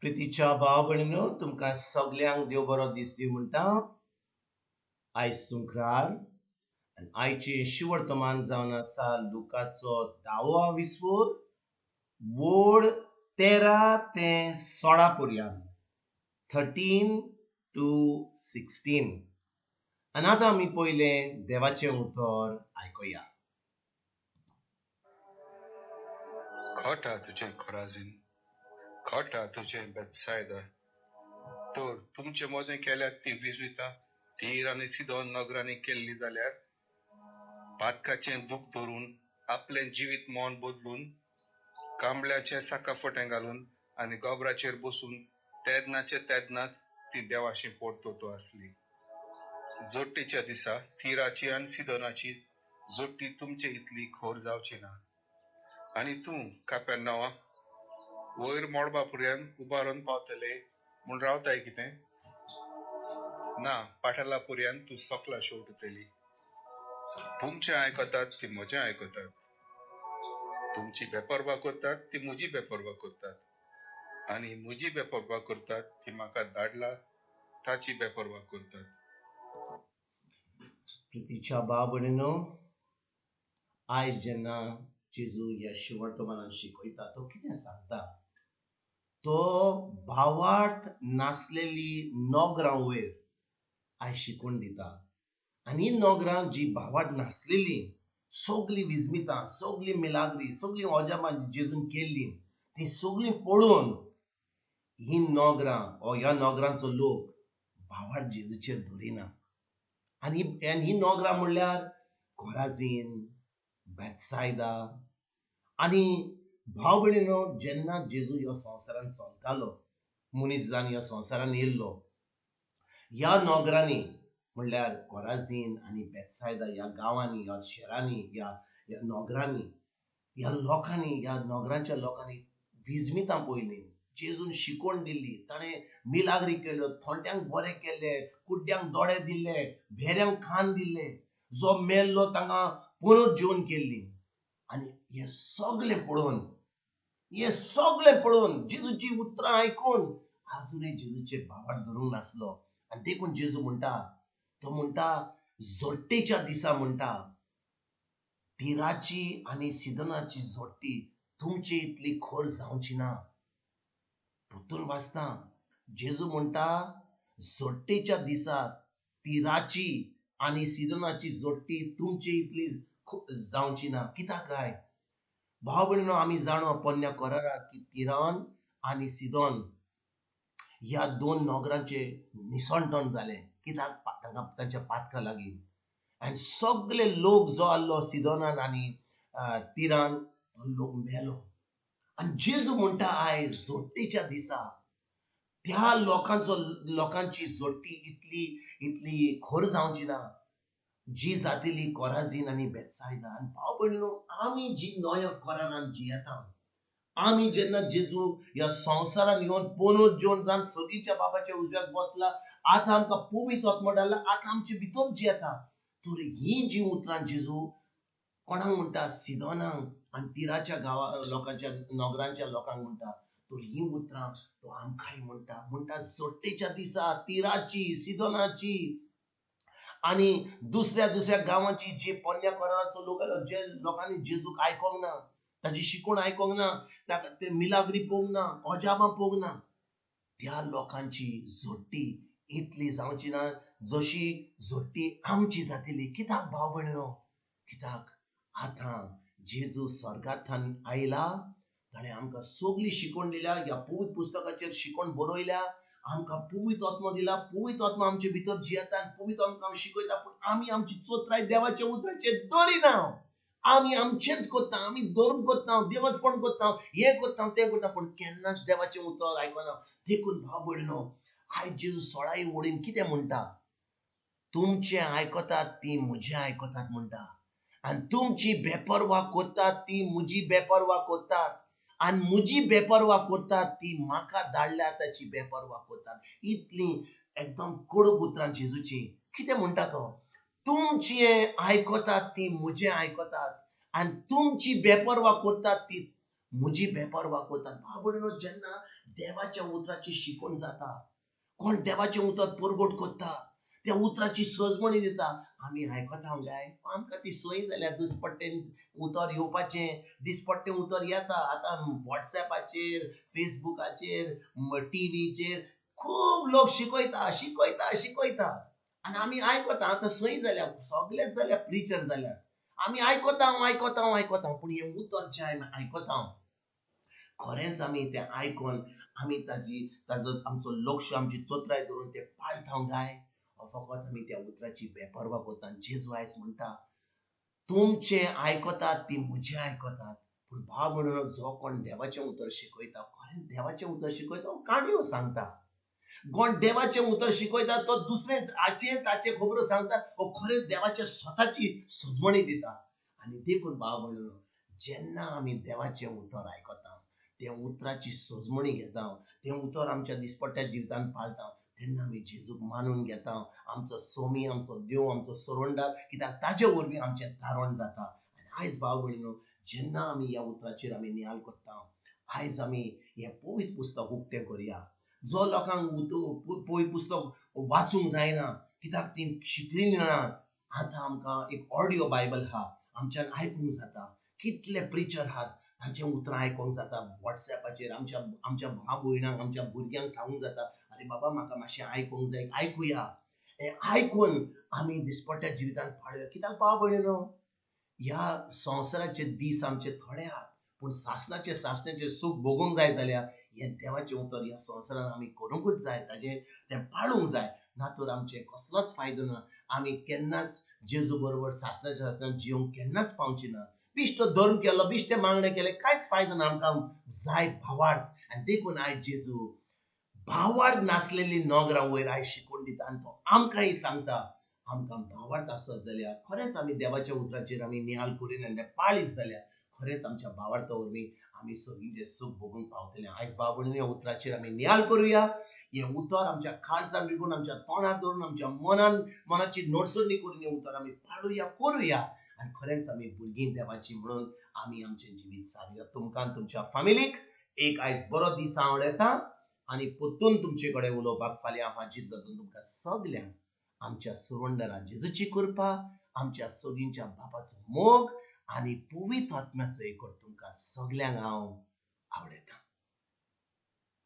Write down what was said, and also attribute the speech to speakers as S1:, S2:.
S1: प्रितीच्या भाव भयणीनो तुमकां सगल्यांक देव बरो दीस दिवं म्हणटा. आयज सुंक्रार आनी आयचें शिवर्तमान जावन आसा लुकाचो 10वा विसवोर वोड 13 ते 16 पर्यंत 13 to 16. आनी आतां आमी पयलें देवाचें उतर आयकुया.
S2: खोटा तुझें खोराजीन, खोटा तुझें बेतसायदा. तर तुमचे मोदें केल्यात ती विजविता तीर आनी सिदोन नगरांनी केल्ली जाल्यार पातकाचें दूख धरून आपलें जिवीत मोन बदलून कांबळ्याचे साकाफोटें घालून आनी गोबराचेर बसून तेदनाच ती देवाशी पोरतोतो आसली. जोडटीच्या दिसा तिराची आनी सिदोनाची जोडटी तुमचे इतली खोर जावची ना. आनी तूं कापेरनावा वयर मोडबा पर्यंत उबारून पावतले म्हूण रावताय कितें? ना, पाठाला पर्यंत तूं सोकला शेवटतली. तुमचें आयकतात ती म्हजें आयकतात. तुमची बेपरवा करतात ती म्हजी बेपरवा करतात. आनी म्हजी बेपरवा करतात ती म्हाका धाडला ताची बेपरवा करतात.
S1: प्रितीच्या भाव भयणीनो, आयज जेन्ना जेजू ह्या शिवर्तमानान शिकयता तो कितें सांगता, तो भावार्थ नासलेली नोगरां वयर आयज शिकून दिता. आनी ही नोगरां जी भावार्थ नासलेली सगळीं विजमितां, सगळीं मिलाग्री, सगळीं ओजामां जेजून केल्लीं ती सगळीं पळोवन ही नोगरां ह्या नोगरांचो लोक भावार्थ जेजूचेर धरिना. आनी ही नोगरां म्हणल्यार कोराजीन, बेतसायदा. आनी भाव भयणीनो, जेन्ना जेजू ह्या संवसारान चलतालो, मनीस जावन ह्या संवसारान येयल्लो, ह्या नोगरांनी म्हणल्यार कोराजीन आनी बेतसायदा ह्या गांवांनी, ह्या शहरांनी, ह्या नोगरांनी, ह्या लोकांनी, ह्या नोगरांच्या लोकांनी विजमितां पळयलीं. जेजून शिकोवन दिल्ली, ताणें मिलाग्री केल्यो, थोंट्यांक बरें केलें, कुड्ड्यांक दोळे दिले, भेऱ्यांक खाण दिलें, जो मेल्लो तांकां परत जिवन केल्ली. आनी हें सगळें पळोवन जेजूची उतरां आयकून आजुनूय जेजूचेर भावार्थ धरूंक नासलो. आनी देखून जेजू म्हणटा, तो म्हणटा जोडटेच्या दिसा म्हणटा तिराची आनी सिदोनाची जोडटी तुमचे इतली खोर जावची ना. परतून वाचता, जेजू म्हणटा जोडटेच्या दिसा तिराची आनी सिदोनाची जोडटी तुमचे इतली जावची ना. कित्याक काय? भाव भयणीनो, आमी जाणो पोन्न्या कोराराक की तिरान आनी सिदोन ह्या दोन नोगरांचे निसणटण जालें. कित्याक? तांच्या पातका लागीं. आनी सगळे लोक जो आहलो सिदोनान आनी तिरान तो लोक मेलो. आनी जेजू म्हणटा आयज जोडटेच्या दिसा त्या लोकांची जोडटी इतली खोर जावची ना जी जातली कोराजीन आनी बेतसायदा. आनी भाव भयणीनो, आमी जी नव्या कोरारान जियेता, आमी जेन्ना जेजू ह्या संवसारान येवन पोनोत जेवन जावन सगळीच्या बाबाच्या उजव्याक बसला, आतां आमकां पवित्र आत्मो धाडला, आतां आमचे भितर जियेता. तर ही जी उतरां जेजू कोणाक म्हणटा? सिदोनांक आनी तिराच्या लोकांच्या नोगरांच्या लोकांक म्हणटा. तर ही उतरां तो आमकांय म्हणटा जोडटेच्या दिसा तिराची, सिदोनाची आनी दुसऱ्या गांवांची जे पोन्न्या कोराराचो लोक आयलो, जे लोकांनी जेजूक आयकोंक ना, ताची शिकवण आयकोंक ना, ते मिलाग्री पळोवंक ना, ओजामां पळोवंक ना, त्या लोकांची जोडटी इतली जावची ना जशी जोडटी आमची जातली. कित्याक भाव भयणीनो? कित्याक आतां जेजू स्वर्गांतल्यान आयला, ताणें आमकां सगळी शिकवण दिल्या. ह्या पवित्र पुस्तकाचेर शिकवण बरयल्या, आमकां पवित्र आत्मो दिला. पवित्र आत्मा आमचे भितर जियेता आनी पवित्र आमकां शिकयता. पूण आमी आमची चोत्राय देवाच्या उतराचेर धरिना. आमी आमचेंच कोत्ता, आमी धरून कोत्ता, देवस्पण कोत्ता, हें कोत्ता तें कोत्ता, पूण केन्नाच देवाचें उतर आयकना. देखून भाव भयणीनो, आयज जेजू 16 वडीन कितें म्हणटा? तुमचें आयकतात ती म्हजें आयकतात म्हणटा. आनी तुमची बेपरवा कोत्तात ती म्हजी बेपरवा कोत्तात. आनी म्हजी बेपरवा कोत्तात ती म्हाका धाडल्या ताची बेपरवा कोत्तात. इतली एकदम कडक उतरां जेजूची. कितें म्हणटा तो? तुमचें आयकतात ती म्हजें आयकतात. आनी तुमची बेपरवा कोत्तात ती म्हजी बेपरवा करतात बाबडनो जेन्ना देवाच्या उतराची शिकवण जाता कोण देवाचें उतर परगट करता त्या उतराची सजमणी दिता आमी आयकता काय आमकां ती संय जाल्या दिसपट्टें उतर येवपाचें दिसपट्टें उतर येता आतां वॉट्सॅपाचेर फेसबुकाचेर टीव्हीचेर खूब लोक शिकयता शिकयता शिकयता आनी आमी आयकता आतां संय जाल्या सगळेच जाल्या प्रिचर जाल्यात आमी आयकता पूण हें उतर जें आयकता खरेंच आमी तें आयकून आमी ताजो आमचो लक्ष आमची चोत्राय धरून तें पाळता काय फकत आमी त्या उतराची बेपरवा करता जेजू आयज म्हणटा तुमचें आयकतात ती म्हजें आयकतात पूण भाव म्हणून जो कोण देवाचें उतर शिकयता खरें देवाचें उतर शिकयता हो काणयो सांगता कोण देवाचें उतर शिकयता तो दुसरे हाचे ताचे खबरो सांगता हो खरें देवाच्या स्वताची सजमणी दिता आनी देखून भाव म्हणून जेन्ना आमी देवाचें उतर आयकता ते उतराची सजमणी घेता तें उतर आमच्या दिसपट्ट्या जिवितांत पाळटा तेन्ना आमी जेजूक मानून घेता आमचो सोमी आमचो देव आमचो सोरोंडार कित्याक ताचे वरवीं आमचें तारण जाता आनी आयज भाव भयणीनो जेन्ना आमी ह्या उतराचेर आमी नियाल करता आयज आमी हें पवित्र पुस्तक उक्तें करया जो लोकांक पवित्र पुस्तक वाचूंक जायना कित्याक ती शिकलेलीं नात आतां आमकां एक ऑडियो बायबल आहा आमच्यान आयकूंक जाता कितले प्रिचर आहात तांचें उतरां आयकूंक जाता वॉट्सॅपाचेर आमच्या भाव भयणांक आमच्या भुरग्यांक सांगूंक जाता अरे बाबा म्हाका मातशें आयकूंक जाय आयकुया हें आयकून आमी दिसपट्ट्या जिवितांत पाळुया कित्याक भाव भयणीनो ह्या संवसाराचे दीस आमचे थोडे आहात पूण सासणाचे सूख भोगूंक जाय जाल्यार हें देवाचें उतर ह्या संवसारान आमी करूंकूच जाय ताजें तें पाळूंक जाय ना तर आमचें कसलोच फायदो ना आमी केन्नाच जेजू बरोबर सासणान जिवंक केन्नाच पावची ना बिश्तो धर्म केलो बिश्टे मागणे केले कांयच फायदो ना आमकां जाय भावार्थ आनी देखून आयज जेजू भावार्थ नासलेली नोगरां वयर आयज शिकवण दिता आनी तो आमकांय सांगता आमकां भावार्थ आसत जाल्यार खरेंच आमी देवाच्या उतराचेर आमी नियाल करीन आनी तें पाळीत जाल्यार खरेंच आमच्या भावार्था वरवीं आमी सगळीं सूख भोगूंक पावतले आयज बाबून ह्या उतराचेर आमी नियाल करुया हें उतर आमच्या काळजान रिगून आमच्या तोंडार धरून आमच्या मनाची नडसरणी करून हें उतर आमी पाळुया करुया आनी खरेंच आमी भुरगीं देवाची म्हणून आमी आमचें जिवीत सारूया तुमकां तुमच्या फॅमिलीक एक आयज बरो दीस हांव येता आनी परतून तुमचे कडेन उलोवपाक फाल्यां हाजीर जातून तुमकां सगल्यांक आमच्या सुरवंडरा जेजूची कृपा आमच्या सगळींच्या बापाचो मोग आनी पवित्र आत्म्याचो एकट तुमकां सगल्यांक हांव आवडयता